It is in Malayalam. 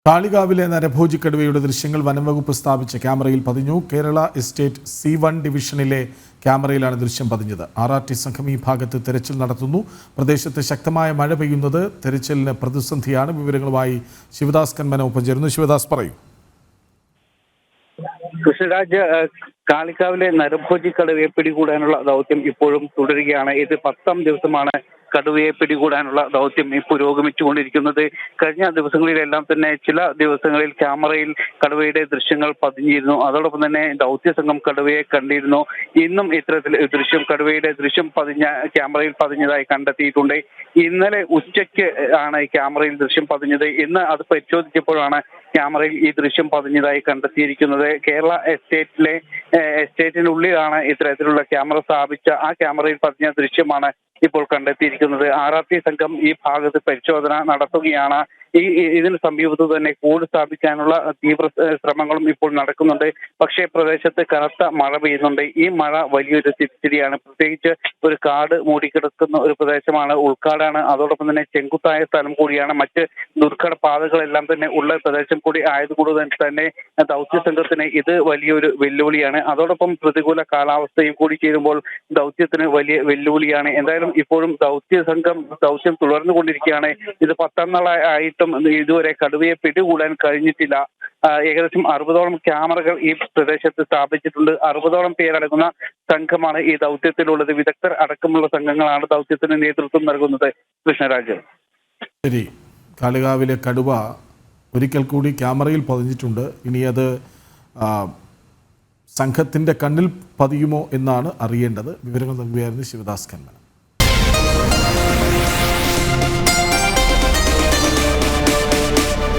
കാളികാവിലെ നരഭോജിക്കടുവയുടെ ദൃശ്യങ്ങൾ വനംവകുപ്പ് സ്ഥാപിച്ച ക്യാമറയിൽ പതിഞ്ഞു. കേരള എസ്റ്റേറ്റ് C1 ഡിവിഷനിലെ ക്യാമറയിലാണ് ദൃശ്യം പതിഞ്ഞത്. RRT സംഘം ഈ ഭാഗത്ത് തെരച്ചിൽ നടത്തുന്നു. പ്രദേശത്ത് ശക്തമായ മഴ പെയ്യുന്നത് തെരച്ചിലിന് പ്രതിസന്ധിയാണ്. വിവരങ്ങളുമായി ശിവദാസ് കന്മനൊപ്പം ചേരുന്നു. ശിവദാസ്, പറയൂ. കൃഷ്ണരാജ്, കാളികാവിലെ നരഭോജി കടുവയെ പിടികൂടാനുള്ള ദൗത്യം ഇപ്പോഴും തുടരുകയാണ്. ഇത് 10ാം ദിവസമാണ് കടുവയെ പിടികൂടാനുള്ള ദൗത്യം പുരോഗമിച്ചുകൊണ്ടിരിക്കുന്നത്. കഴിഞ്ഞ ദിവസങ്ങളിലെല്ലാം തന്നെ ചില ദിവസങ്ങളിൽ ക്യാമറയിൽ കടുവയുടെ ദൃശ്യങ്ങൾ പതിഞ്ഞിരുന്നു. അതോടൊപ്പം തന്നെ ദൗത്യസംഘം കടുവയെ കണ്ടിരുന്നു. ഇന്നും ഇത്തരത്തിൽ കടുവയുടെ ദൃശ്യം ക്യാമറയിൽ പതിഞ്ഞതായി കണ്ടെത്തിയിട്ടുണ്ട്. ഇന്നലെ ഉച്ചയ്ക്ക് ആണ് ക്യാമറയിൽ ദൃശ്യം പതിഞ്ഞത്. ഇന്ന് അത് പരിശോധിച്ചപ്പോഴാണ് ക്യാമറയിൽ ഈ ദൃശ്യം പതിഞ്ഞതായി കണ്ടെത്തിയിരിക്കുന്നത്. കേരള എസ്റ്റേറ്റിനുള്ളിലാണ് ഇത്തരത്തിലുള്ള ക്യാമറ സ്ഥാപിച്ച ആ ക്യാമറയിൽ പതിഞ്ഞ ദൃശ്യമാണ് ഇപ്പോൾ കണ്ടെത്തിയിരിക്കുന്നത്. RRT സംഘം ഈ ഭാഗത്ത് പരിശോധന നടത്തുകയാണ്. ഇതിന് സമീപത്ത് തന്നെ കൂട് സ്ഥാപിക്കാനുള്ള തീവ്ര ശ്രമങ്ങളും ഇപ്പോൾ നടക്കുന്നുണ്ട്. പക്ഷേ പ്രദേശത്ത് കനത്ത മഴ പെയ്യുന്നുണ്ട്. ഈ മഴ വലിയൊരു തിരിച്ചടിയാണ്. പ്രത്യേകിച്ച് ഒരു കാട് മൂടിക്കിടക്കുന്ന ഒരു പ്രദേശമാണ്, ഉൾക്കാടാണ്. അതോടൊപ്പം തന്നെ ചെങ്കുത്തായ സ്ഥലം കൂടിയാണ്. മറ്റ് ദുർഘട പാതകളെല്ലാം തന്നെ ഉള്ള പ്രദേശം കൂടി ആയതുകൊണ്ട് തന്നെ ദൗത്യ സംഘത്തിന് ഇത് വലിയൊരു വെല്ലുവിളിയാണ്. അതോടൊപ്പം പ്രതികൂല കാലാവസ്ഥയും കൂടി ചേരുമ്പോൾ ദൗത്യത്തിന് വലിയ വെല്ലുവിളിയാണ്. എന്തായാലും ഇപ്പോഴും ദൗത്യം തുടർന്നുകൊണ്ടിരിക്കുകയാണ്. ഇത് 10ാം നാളായിട്ട് ഇതുവരെ കടുവയെ പിടികൂടാൻ കഴിഞ്ഞിട്ടില്ല. ഏകദേശം 60ഓളം ക്യാമറകൾ ഈ പ്രദേശത്ത് സ്ഥാപിച്ചിട്ടുണ്ട്. 60ഓളം പേരടങ്ങുന്ന സംഘമാണ് ഈ ദൗത്യത്തിലുള്ളത്. വിദഗ്ധർ അടക്കമുള്ള സംഘങ്ങളാണ് ദൗത്യത്തിന് നേതൃത്വം നൽകുന്നത്. കൃഷ്ണരാജ്, ശരി. കാളികാവിലെ കടുവ ഒരിക്കൽ കൂടി ക്യാമറയിൽ പതിഞ്ഞിട്ടുണ്ട്. ഇനി അത് സംഘത്തിൻ്റെ കണ്ണിൽ പതിയുമോ എന്നാണ് അറിയേണ്ടത്. വിവരങ്ങൾ നൽകുകയായിരുന്നു ശിവദാസ് കന്മന.